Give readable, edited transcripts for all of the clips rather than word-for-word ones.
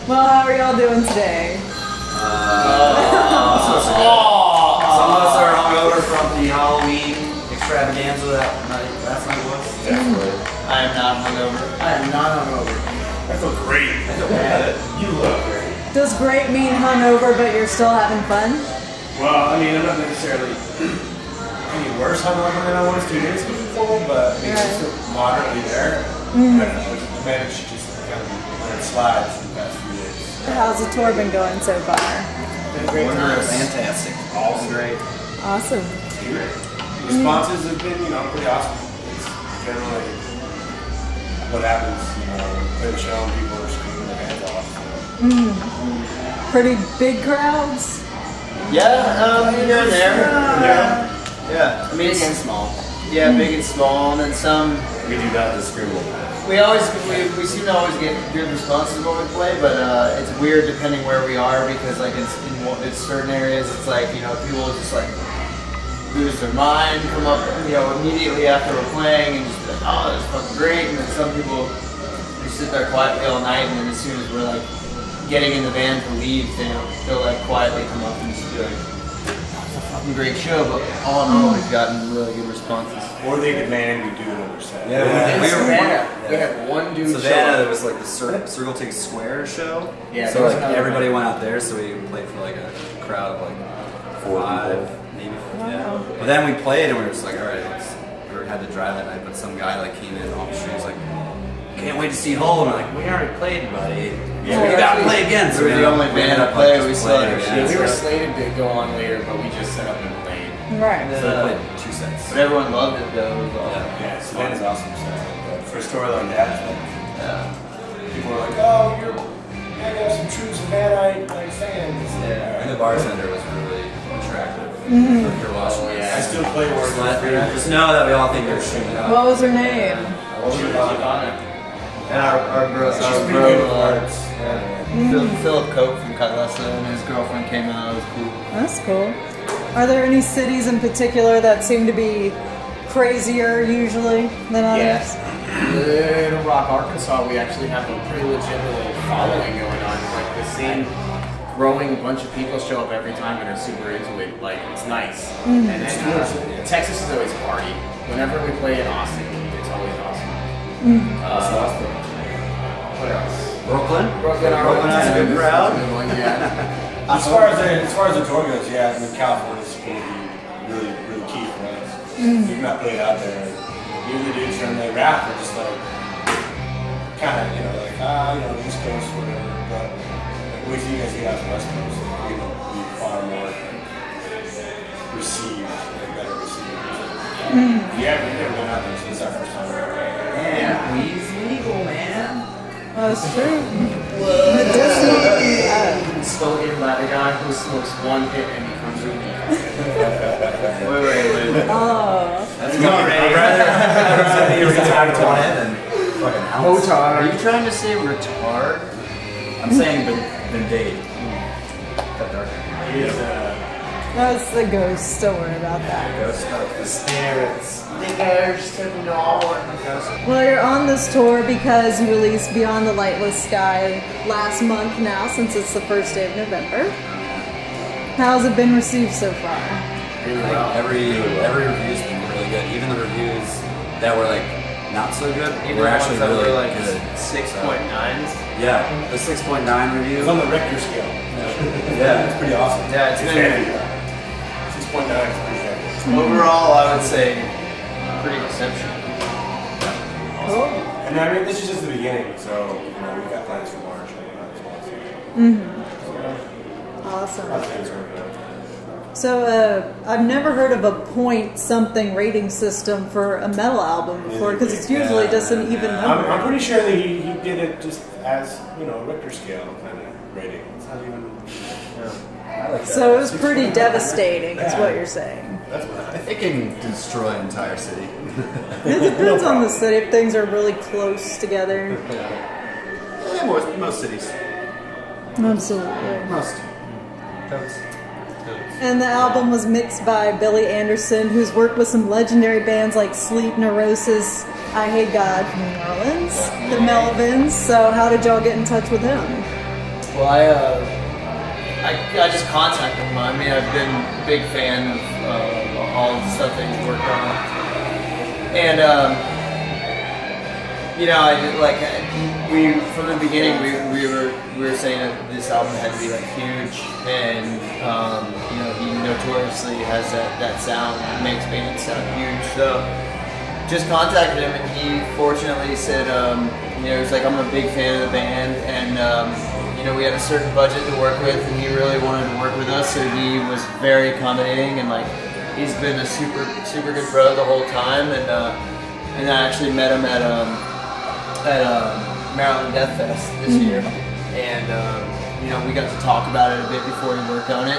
Well, how are y'all doing today? Some of us are hungover from the Halloween extravaganza that last night was. Definitely. I am not hungover. I am not hungover. I feel great. I feel bad. You look great. Does great mean hungover, but you're still having fun? Well, I mean, I'm not necessarily any worse hungover than I was 2 days before, but I mean, it's still moderately there. I managed to just kind of let it slide for the past few days. How's the tour been going so far? Been a great time. Fantastic. Awesome. Great. Awesome. Great. Responses have been, pretty awesome. It's generally what happens, play the show and people are screaming their hands off. So. Pretty big crowds? Yeah, here and there. Yeah. I mean, Big and small. Yeah, big and small, and then some. We do that this Scribble. We seem to always get good responses when we play, but it's weird depending where we are because like in certain areas it's like people just like lose their mind, come up immediately after we're playing and just be like, oh, that's fucking great, and then some people they sit there quietly all night, and then as soon as we're like getting in the van to leave, they'll like quietly come up and just be like, it's a fucking great show, but all in all we've gotten really good responses. Or they demand we do another set. Yeah, we had one dude show Savannah, up. there was like the Circle Take Square show. Yeah, so like everybody went out there, so we played for like a crowd of like 5, maybe. Yeah. But then we played and we were just like, all right, we had to drive that night. But some guy like came in off the street, was like, can't wait to see Hull. And we're like, we already played, buddy. Yeah, we gotta play again. So we were the only band to play. We saw it. Yeah, we were slated to go on later, but we just set up and played. Right. So we played 2 sets. But everyone loved it though. It was awesome. Yeah, Savannah's awesome. For a story like that, people were like, oh, you have some true Savannah fans. Yeah. And the bartender was really attractive. If you're watching this. I still play word. Just know that we all think you're shooting up. What was her name? And our bro, Philip Cope from Cutlessa, and his girlfriend came out. It was cool. That's cool. Are there any cities in particular that seem to be crazier usually than others? Little Rock, Arkansas, we actually have a pretty legitimate following going on. Like the same growing bunch of people show up every time and are super into it. Like it's nice. And then Texas is always a party. Whenever we play in Austin, it's always awesome. What else? Brooklyn has a good crowd. Yeah. As far as the tour goes, yeah, I mean, California's going to be really key for us. We've not played out there. Usually dudes from the rap are just like, kind of, East Coast, whatever. But we see you guys get out the West Coast, be far more received, better received. Yeah, we've never been out there since our first time. Yeah, weed's legal, man. That's true. Spoken by the guy who smokes one hit and becomes a Wait. Oh. That's already. I'd rather be retired to one and fucking ounce. Are you trying to say retard? I'm saying Band-Aid. Cut darker. That's the ghost. Don't worry about that. Ghost stuff. The spirits. Well, you're on this tour because you released Beyond the Lightless Sky last month now, since it's the first day of November. How's it been received so far? Really well. Every review's been really good. Even the reviews that were like not so good were actually really like good. 6.9s. Yeah, the 6.9 review. It's on the Richter scale. Yeah, it's pretty awesome. Yeah, it's been 6.9 is pretty good. Overall, I would say pretty exceptional. Cool. And I mean, this is just the beginning, so we've got plans for March and as well. Awesome. So I've never heard of a point something rating system for a metal album before, because it's usually just an even number. I'm pretty sure that he did it just as a Richter scale kind of rating. It's not even. I like that. So it was pretty devastating, is what you're saying. That's what I think. It can destroy an entire city. It depends on the city if things are really close together. Yeah, most cities. Absolutely. Most. Totes. And the album was mixed by Billy Anderson, who's worked with some legendary bands like Sleep Neurosis, I Hate God from New Orleans, the Melvins. So how did y'all get in touch with him? Well, I just contacted him. I mean, I've been a big fan of all the stuff that he's worked on, and you know, we from the beginning we were saying that this album had to be like huge, and you know, he notoriously has that sound, makes bands sound huge. So just contacted him, and he fortunately said, you know, he's like, I'm a big fan of the band, and you know, we had a certain budget to work with, and he really wanted to work with us, so he was very accommodating, and like, he's been a super good bro the whole time, and I actually met him at Maryland Death Fest this year, and you know, we got to talk about it a bit before we worked on it,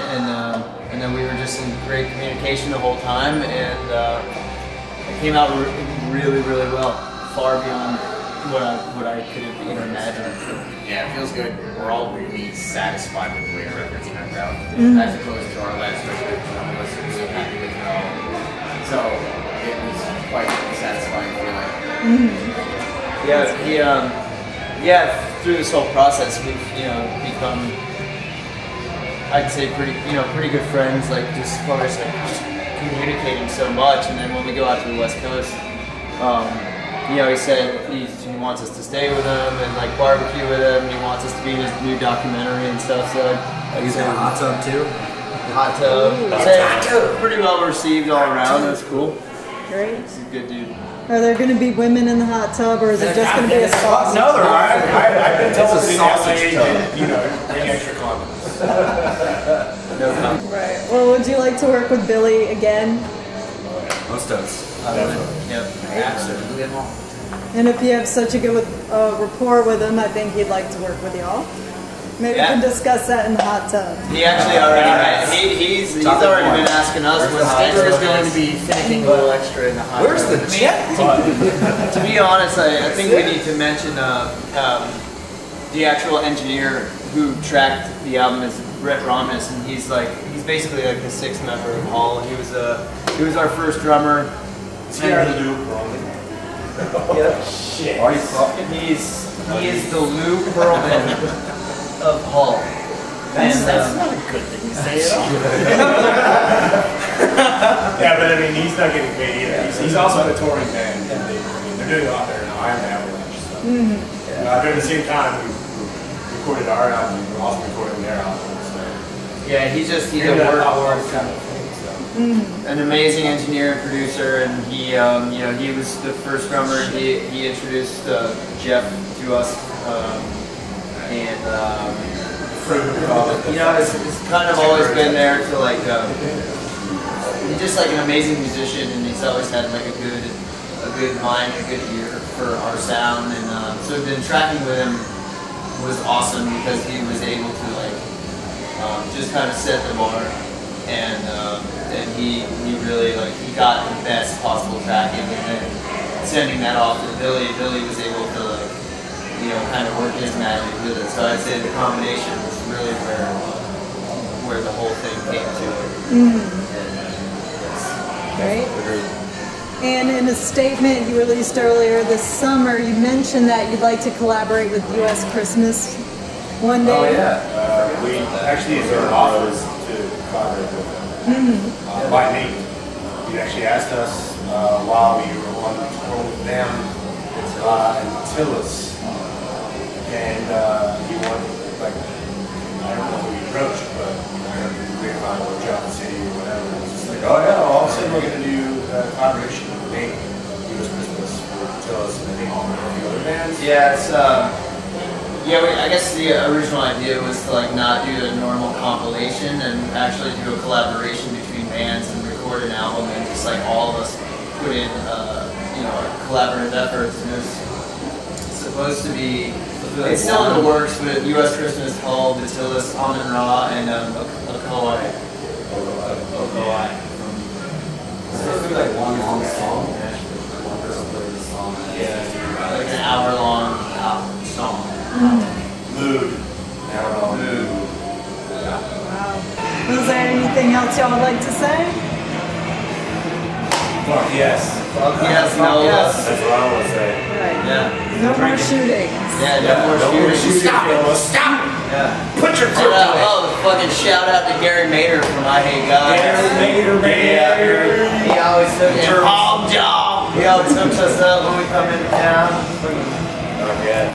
and then we were just in great communication the whole time, and it came out really well, far beyond what I could have even imagined. Yeah, it feels good. We're all really satisfied with the way our records turned out, as opposed to our last record. I wasn't so happy with it all. So it was quite a satisfying feeling. Yeah, through this whole process, we've, you know, become, I'd say, pretty good friends. Like, just as far as like just communicating so much, and then when we go out to the West Coast, you know, he said he wants us to stay with him and like barbecue with him. He wants us to be in his new documentary and stuff. So He's in a hot tub too. hot tub. I'd say pretty well received all around. That's cool. Great. He's a good dude. Are there going to be women in the hot tub, or is it just going to be a sausage? No, there aren't. I've been told It's a to ask my sausage agent, you know, bring extra condoms. No comment. Right. Well, would you like to work with Billy again? Most of us. Yep. Absolutely. And if you have such a good rapport with him, I think he'd like to work with y'all. Maybe we can discuss that in the hot tub. He actually already he's already been asking us when Sticker is going to be finishing a little extra in the hot Where's tub. the jet? To be honest, I think we need to mention the actual engineer who tracked the album is Brett Romis, and he's basically like the sixth member of Hall. He was our first drummer. He Yep. Shit. Are you fucking? He is the Lou Pearlman of Hall. That's not a good thing to say at all. Yeah, but I mean, he's not getting paid either. He's also in a touring band. They're doing a lot there now. I'm Avalanche. So. You know, during the same time, we recorded our album. We were also recording their album. So. Yeah, he's a workhorse kind of thing. So. An amazing engineer and producer, and he, you know, he was the first drummer. He introduced Jeff to us, and you know, it's kind of always been there to like. He's just like an amazing musician, and he's always had like a good mind, a good ear for our sound, and so then tracking with him was awesome because he was able to like just kind of set the bar, and he really like he got the best possible tracking, and then sending that off to Billy. Billy was able to like, you know, kind of work his magic with it. So I'd say the combination was really where the whole thing came to. Right. And in a statement you released earlier this summer, you mentioned that you'd like to collaborate with U.S. Christmas one day. Oh yeah. We actually is our offers to collaborate with them by name. He actually asked us while we were on tour with them in Tillis, and he wanted, like, I don't know who he approached, but I heard the grapevine or Job City or whatever. It was just like, oh yeah, all of a sudden we're going to do a collaboration with Nate, U.S. Christmas for Tillis, and I think a few other bands. Yeah, it's I guess the original idea was to like not do a normal compilation and actually do a collaboration between bands and record an album, and just like all of us put in you know, collaborative efforts. And it was supposed to be, it's still in the works, but U.S. Christmas, Hall, Tillis, Almond Raw, and Okowai. It's supposed to be like one long song. One person plays a song. Yeah, like an hour-long song. Mood. Mood. Wow. Was there anything else y'all would like to say? Fuck yes. Fuck yes, no yes. less. That's what I want to say. Right. Yeah. No more shootings. Yeah, no more shootings. Stop it! Stop! Yeah. shout out to Gary Mater from I Hate God. Gary Mater. He always hooks us up when we come into town. Oh, yeah.